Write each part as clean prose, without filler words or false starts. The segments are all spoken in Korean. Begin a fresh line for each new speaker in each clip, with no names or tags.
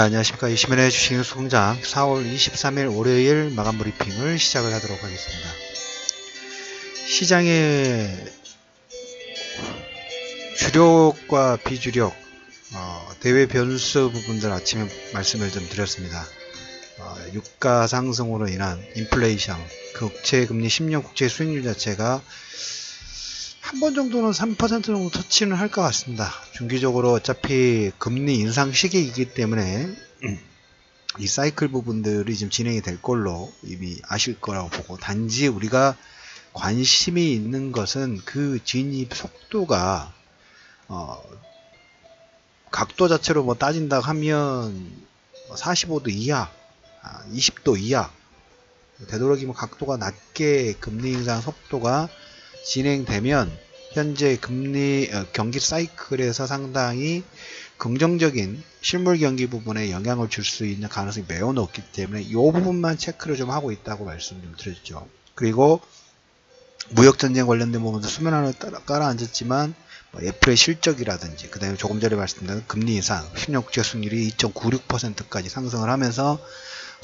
안녕하십니까. 이시민의 주식뉴스공장 4월 23일 월요일 마감 브리핑을 시작을 하도록 하겠습니다. 시장의 주력과 비주력, 대외 변수 부분들 아침에 말씀을 좀 드렸습니다. 유가 상승으로 인한 인플레이션, 국채금리 10년 국채 수익률 자체가 한 번 정도는 3% 정도 터치는 할 것 같습니다. 중기적으로 어차피 금리 인상 시기이기 때문에 이 사이클 부분들이 지금 진행이 될 걸로 이미 아실 거라고 보고, 단지 우리가 관심이 있는 것은 그 진입 속도가 각도 자체로 뭐 따진다 하면 45도 이하, 20도 이하, 되도록이면 각도가 낮게 금리 인상 속도가 진행되면 현재 금리 경기 사이클에서 상당히 긍정적인 실물 경기 부분에 영향을 줄 수 있는 가능성이 매우 높기 때문에 이 부분만 체크를 좀 하고 있다고 말씀 좀 드렸죠. 그리고 무역전쟁 관련된 부분도 수면 안에 깔아앉았지만 애플의 실적이라든지, 그 다음에 조금 전에 말씀드린 금리 인상 10년 국채 수익률이 2.96%까지 상승을 하면서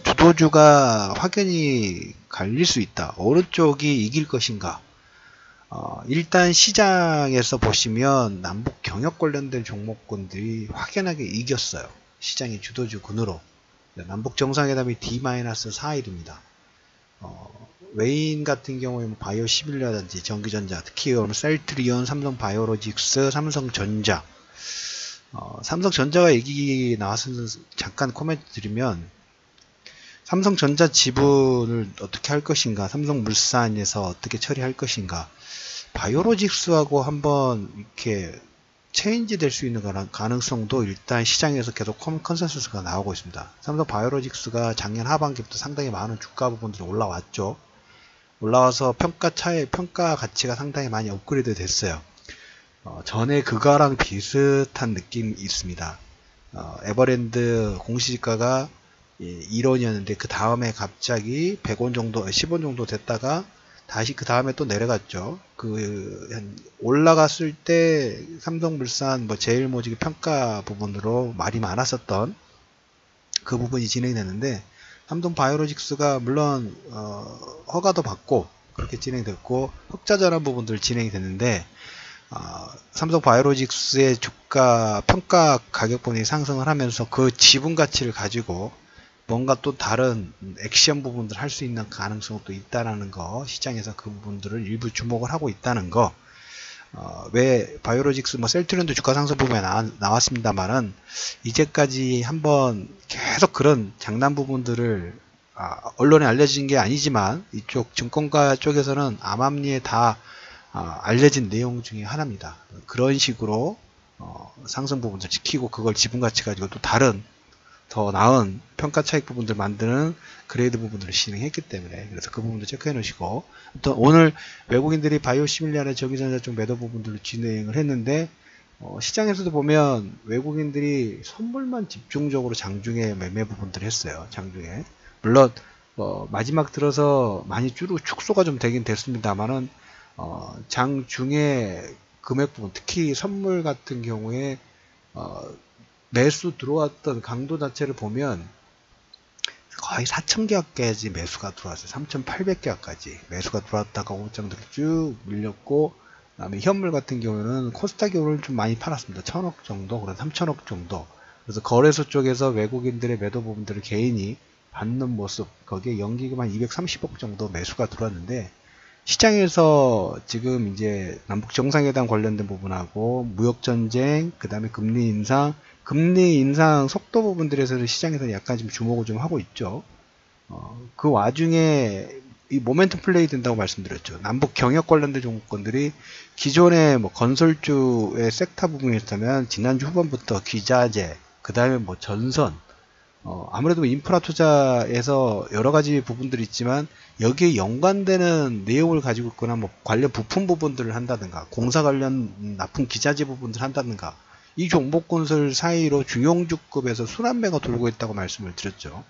주도주가 확연히 갈릴 수 있다. 어느 쪽이 이길 것인가. 일단 시장에서 보시면 남북 경협 관련된 종목군들이 확연하게 이겼어요. 시장의 주도주군으로. 남북 정상회담이 D-4일입니다. 외인 같은 경우에 바이오 11라든지 전기전자, 특히 셀트리온, 삼성바이오로직스, 삼성전자. 삼성전자가 얘기 나왔으면 잠깐 코멘트 드리면, 삼성전자 지분을 어떻게 할 것인가, 삼성물산에서 어떻게 처리할 것인가, 바이오로직스하고 한번 이렇게 체인지 될 수 있는 가능성도 일단 시장에서 계속 컨센서스가 나오고 있습니다. 삼성 바이오로직스가 작년 하반기부터 상당히 많은 주가 부분들이 올라왔죠. 올라와서 평가 가치가 상당히 많이 업그레이드 됐어요. 전에 그거랑 비슷한 느낌이 있습니다. 에버랜드 공시지가가 1원이었는데 그 다음에 갑자기 100원 정도, 10원 정도 됐다가 다시 그 다음에 또 내려갔죠. 올라갔을 때 삼성물산, 제일모직의 평가 부분으로 말이 많았었던 그 부분이 진행됐는데, 삼성바이오로직스가 물론 허가도 받고 그렇게 진행됐고 흑자전환 부분들 진행이 됐는데, 삼성바이오로직스의 주가 평가 가격 부분이 상승을 하면서 그 지분 가치를 가지고 뭔가 또 다른 액션 부분들 할 수 있는 가능성도 있다라는 거, 시장에서 그 부분들을 일부 주목을 하고 있다는 거. 왜 바이오로직스, 셀트리온도 주가 상승 부분에 나왔습니다만은, 이제까지 한번 계속 그런 장난 부분들을 언론에 알려진 게 아니지만 이쪽 증권가 쪽에서는 암암리에 다 알려진 내용 중에 하나입니다. 그런 식으로 상승 부분들 지키고 그걸 지분 가치 가지고 또 다른 더 나은 평가 차익 부분들 만드는 그레이드 부분들을 진행했기 때문에, 그래서 그 부분도 체크해 놓으시고, 또 오늘 외국인들이 바이오 시밀리아나 전기전자 쪽 매도 부분들을 진행을 했는데, 시장에서도 보면 외국인들이 선물만 집중적으로 장중에 매매 부분들을 했어요. 장중에. 물론 마지막 들어서 많이 축소가 좀 되긴 됐습니다만은, 장중에 금액 부분, 특히 선물 같은 경우에 매수 들어왔던 강도 자체를 보면 거의 4,000개까지 매수가 들어왔어요. 3,800개까지 매수가 들어왔다가 오장들을 쭉 밀렸고, 그 다음에 현물 같은 경우는 코스닥이 오늘 좀 많이 팔았습니다. 1,000억 정도, 그래서 3,000억 정도. 그래서 거래소 쪽에서 외국인들의 매도 부분들을 개인이 받는 모습, 거기에 연기금 230억 정도 매수가 들어왔는데, 시장에서 지금 이제 남북 정상회담 관련된 부분하고 무역전쟁, 그 다음에 금리 인상 속도 부분들에서는 시장에서 약간 좀 주목을 좀 하고 있죠. 그 와중에 이 모멘텀 플레이 된다고 말씀드렸죠. 남북 경협 관련된 종목군들이 기존의 건설주의 섹터 부분이었다면 지난주 후반부터 기자재, 그 다음에 전선, 아무래도 인프라 투자에서 여러 가지 부분들이 있지만 여기에 연관되는 내용을 가지고 있거나 관련 부품 부분들을 한다든가, 공사 관련 납품 기자재 부분들을 한다든가, 이 종목군들 사이로 중용주급에서 순환매가 돌고 있다고 말씀을 드렸죠.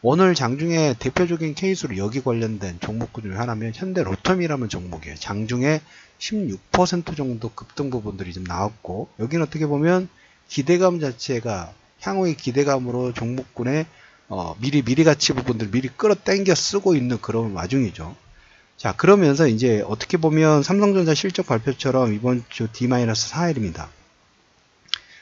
오늘 장중에 대표적인 케이스로 여기 관련된 종목군 중에 하나면 현대로텀이라는 종목이에요. 장중에 16% 정도 급등 부분들이 좀 나왔고, 여기는 어떻게 보면 기대감 자체가 향후의 기대감으로 종목군의 미리 가치 부분들 미리 끌어당겨 쓰고 있는 그런 와중이죠. 자, 그러면서 이제 어떻게 보면 삼성전자 실적 발표처럼 이번 주 D-4일입니다.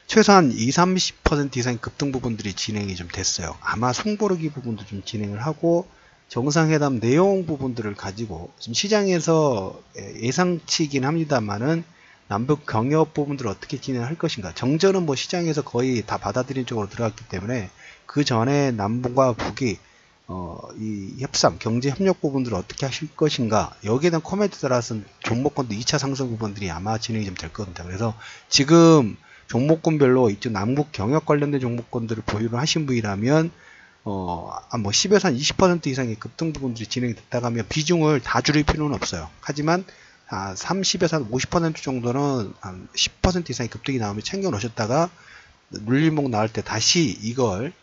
최소한 20-30% 이상의 급등 부분들이 진행이 좀 됐어요. 아마 송보르기 부분도 좀 진행을 하고 정상회담 내용 부분들을 가지고 지금 시장에서 예상치이긴 합니다만은 남북 경협 부분들을 어떻게 진행할 것인가. 정전은 뭐 시장에서 거의 다 받아들인 쪽으로 들어갔기 때문에 그 전에 남북과 북이 이 협상, 경제 협력 부분들을 어떻게 하실 것인가. 여기에 대한 코멘트에 따라서는 종목권도 2차 상승 부분들이 아마 진행이 좀 될 겁니다. 그래서 지금 종목군별로 이쪽 남북 경협 관련된 종목권들을 보유를 하신 분이라면 뭐 10에서 한 20% 이상의 급등 부분들이 진행이 됐다가 하면 비중을 다 줄일 필요는 없어요. 하지만 30에서 한 50% 정도는 한 10% 이상의 급등이 나오면 챙겨 놓으셨다가 눌림목 나올 때 다시 이걸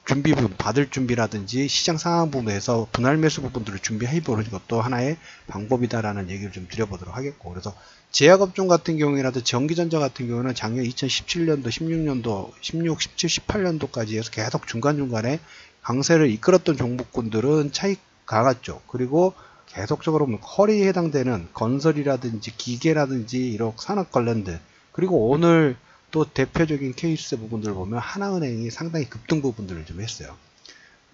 준비 부분, 받을 준비라든지 시장 상황 부분에서 분할 매수 부분들을 준비해 보는 것도 하나의 방법이다라는 얘기를 좀 드려보도록 하겠고, 그래서 제약업종 같은 경우에라도 전기전자 같은 경우는 작년 2017년도, 16년도, 16, 17, 18년도까지 해서 계속 중간중간에 강세를 이끌었던 종목군들은 차익 강했죠. 그리고 계속적으로 컬에 해당되는 건설이라든지 기계라든지 이런 산업 관련된, 그리고 오늘 또 대표적인 케이스 부분들을 보면 하나은행이 상당히 급등 부분들을 좀 했어요.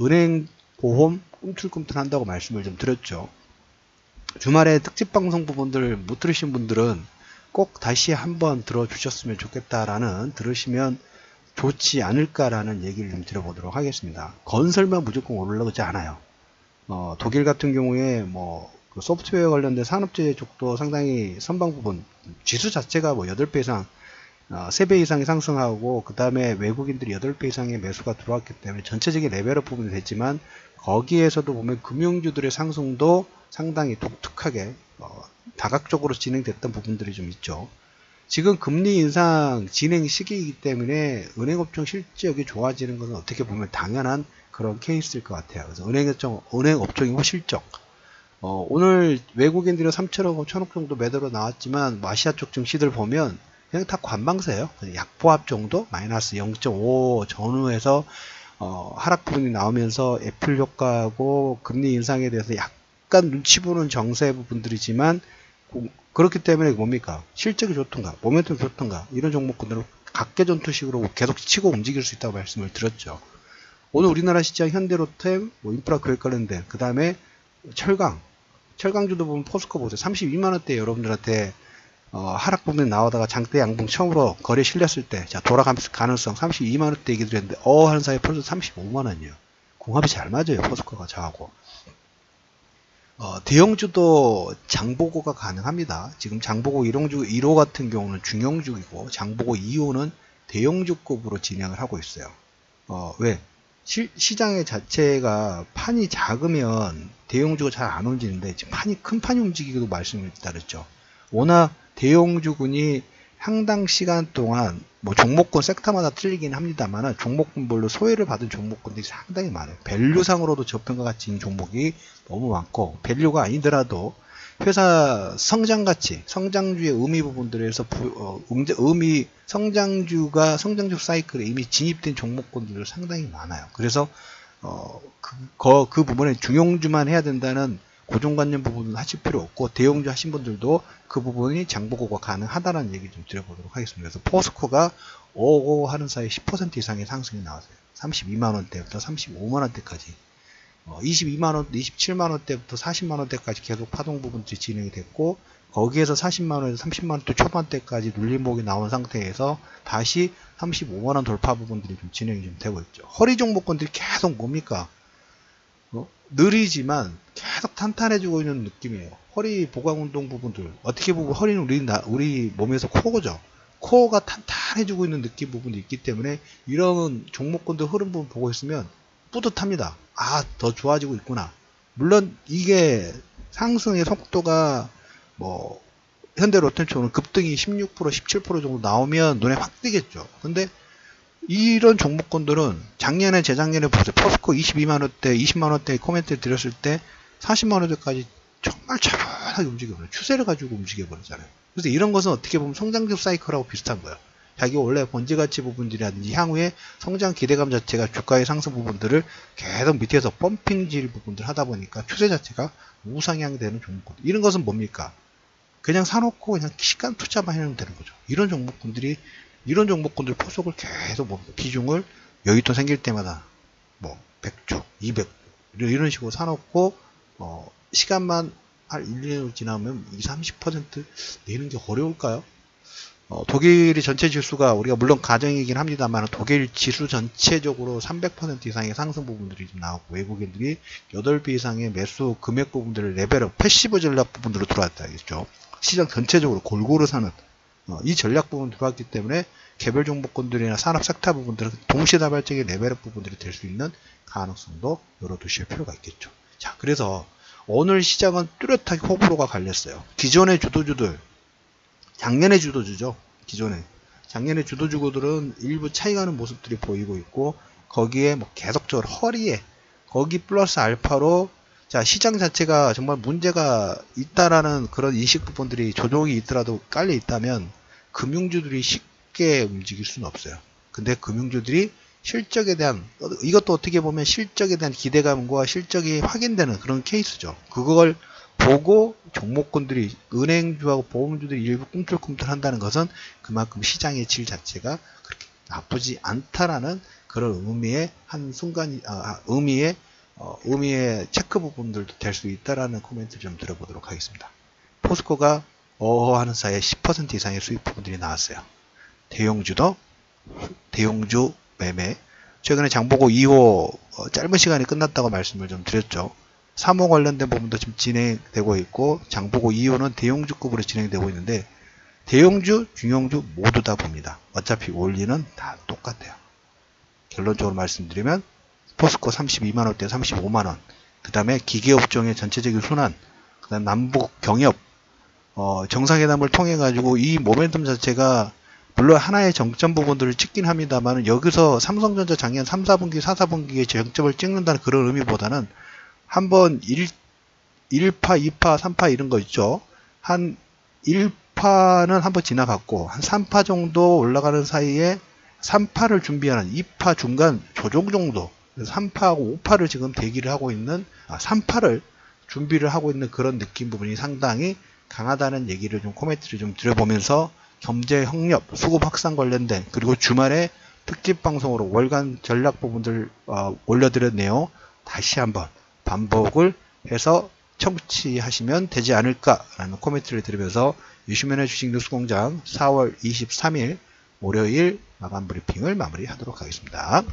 은행 보험 꿈틀꿈틀 한다고 말씀을 좀 드렸죠. 주말에 특집 방송 부분들 못 들으신 분들은 꼭 다시 한번 들어주셨으면 좋겠다라는, 들으시면 좋지 않을까라는 얘기를 좀 드려보도록 하겠습니다. 건설만 무조건 오르지 않아요. 독일 같은 경우에 그 소프트웨어 관련된 산업재해 쪽도 상당히 선방 부분, 지수 자체가 8배 이상, 3배 이상이 상승하고, 그 다음에 외국인들이 8배 이상의 매수가 들어왔기 때문에 전체적인 레벨업 부분이 됐지만, 거기에서도 보면 금융주들의 상승도 상당히 독특하게 다각적으로 진행됐던 부분들이 좀 있죠. 지금 금리 인상 진행 시기이기 때문에 은행업종 실적이 좋아지는 것은 어떻게 보면 당연한 그런 케이스일 것 같아요. 그래서 은행업종의 실적, 오늘 외국인들이 3천억, 5천억 정도 매도로 나왔지만 아시아 쪽 증시들 보면 그냥 다 관망세예요. 약보합 정도, 마이너스 0.5 전후에서 하락 부분이 나오면서 애플 효과하고 금리 인상에 대해서 약간 눈치 보는 정세 부분들이지만, 그렇기 때문에 뭡니까? 실적이 좋던가, 모멘텀이 좋던가, 이런 종목군들을 각계전투식으로 계속 치고 움직일 수 있다고 말씀을 드렸죠. 오늘 우리나라 시장 현대로템, 인프라 교육 관련된, 그 다음에 철강주도 보면 포스코 보세요. 32만원대 여러분들한테 하락 부분이 나오다가 장대 양봉 처음으로 거래 실렸을 때, 자, 돌아가면서 가능성 32만원대 얘기 드렸는데, 하는 사이에 벌써 35만원이에요. 궁합이 잘 맞아요, 포스코가 저하고. 대형주도 장보고가 가능합니다. 지금 장보고 1호 같은 경우는 중형주이고, 장보고 2호는 대형주급으로 진행을 하고 있어요. 왜? 시장의 자체가 판이 작으면 대형주가 잘 안 움직이는데, 지금 큰 판이 움직이기도 말씀을 드렸죠. 워낙 대형주군이 상당 시간 동안 종목군 섹터마다 틀리긴 합니다만 종목군별로 소외를 받은 종목군들이 상당히 많아요. 밸류상으로도 저평가 가치인 종목이 너무 많고, 밸류가 아니더라도 회사 성장가치, 성장주의 의미 부분들에서 성장주 사이클에 이미 진입된 종목군들도 상당히 많아요. 그래서 그 부분에 중형주만 해야 된다는 고정관념 부분은 하실 필요 없고, 대형주 하신 분들도 그 부분이 장보고가 가능하다는 얘기 좀 드려보도록 하겠습니다. 그래서 포스코가 오고 하는 사이 10% 이상의 상승이 나왔어요. 32만원대부터 35만원대까지, 22만원, 27만원대부터 40만원대까지 계속 파동 부분들이 진행이 됐고, 거기에서 40만원에서 30만원대 초반대까지 눌림목이 나온 상태에서 다시 35만원 돌파 부분들이 좀 진행이 좀 되고 있죠. 허리 종목권들이 계속 뭡니까? 느리지만 계속 탄탄해지고 있는 느낌이에요. 허리 보강 운동 부분들, 어떻게 보면 허리는 우리 몸에서 코어죠. 코어가 탄탄해지고 있는 느낌 부분이 있기 때문에 이런 종목군들 흐름 부분 보고 있으면 뿌듯합니다. 더 좋아지고 있구나. 물론 이게 상승의 속도가 현대로템처럼 급등이 16%, 17% 정도 나오면 눈에 확 띄겠죠. 근데 이런 종목군들은 작년에, 재작년에 보세요. 포스코 22만원대, 20만원대 코멘트 드렸을 때 40만원대까지 정말 차분하게 움직여버려요. 추세를 가지고 움직여버리잖아요. 그래서 이런 것은 어떻게 보면 성장적 사이클하고 비슷한 거예요. 자기 원래 본질가치 부분들이라든지 향후의 성장 기대감 자체가 주가의 상승 부분들을 계속 밑에서 펌핑질 부분들 하다 보니까 추세 자체가 우상향 되는 종목들. 이런 것은 뭡니까? 그냥 사놓고 그냥 시간 투자만 해놓으면 되는 거죠. 이런 종목군들 포석을 계속 비중을 여윳돈 생길 때마다 100주, 200주 이런 식으로 사놓고 시간만 한 1년으로 지나면 20-30% 내는 게 어려울까요? 독일이 전체 지수가 우리가 물론 가정이긴 합니다만 독일 지수 전체적으로 300% 이상의 상승 부분들이 좀 나왔고 외국인들이 8배 이상의 매수 금액 부분들을 레벨업 패시브 전략 부분으로 들어왔다겠죠. 시장 전체적으로 골고루 사는 이 전략 부분 들어왔기 때문에 개별 종목군들이나 산업 섹터 부분들은 동시다발적인 레벨업 부분들이 될 수 있는 가능성도 열어두실 필요가 있겠죠. 자, 그래서 오늘 시장은 뚜렷하게 호불호가 갈렸어요. 기존의 주도주들, 작년의 주도주죠. 작년의 주도주들은 일부 차이가는 모습들이 보이고 있고 거기에 계속적으로 허리에 거기 플러스 알파로 자 시장 자체가 정말 문제가 있다라는 그런 인식 부분들이 조정이 있더라도 깔려 있다면 금융주들이 쉽게 움직일 수는 없어요. 근데 금융주들이 실적에 대한 이것도 어떻게 보면 실적에 대한 기대감과 실적이 확인되는 그런 케이스죠. 그걸 보고 종목군들이 은행주하고 보험주들이 일부 꿈틀꿈틀 한다는 것은 그만큼 시장의 질 자체가 그렇게 나쁘지 않다라는 그런 의미의 한 순간 의미의 체크 부분들도 될 수 있다라는 코멘트를 좀 들어보도록 하겠습니다. 포스코가 하는 사이에 10% 이상의 수익 부분들이 나왔어요. 대형주 매매. 최근에 장보고 2호 짧은 시간이 끝났다고 말씀을 좀 드렸죠. 3호 관련된 부분도 지금 진행되고 있고 장보고 2호는 대형주급으로 진행되고 있는데 대형주, 중형주 모두 다 봅니다. 어차피 원리는 다 똑같아요. 결론적으로 말씀드리면 포스코 32만원대 35만원 그 다음에 기계업종의 전체적인 순환 그 다음 남북 경협 정상회담을 통해 가지고 이 모멘텀 자체가 물론 하나의 정점 부분들을 찍긴 합니다만 여기서 삼성전자 작년 3, 4분기, 4, 4분기에 정점을 찍는다는 그런 의미보다는 한번 1파, 2파, 3파 이런 거 있죠. 한 1파는 한번 지나갔고 한 3파 정도 올라가는 사이에 3파를 준비하는 2파 중간 조정 정도 3파하고 5파를 지금 대기를 하고 있는 3파를 준비를 하고 있는 그런 느낌 부분이 상당히 강하다는 얘기를 좀 코멘트를 좀 드려보면서 경제 협력, 수급 확산 관련된 그리고 주말에 특집 방송으로 월간 전략 부분들 올려드렸네요. 다시 한번 반복을 해서 청취하시면 되지 않을까라는 코멘트를 드리면서 유시민의 주식 뉴스공장 4월 23일 월요일 마감 브리핑을 마무리하도록 하겠습니다.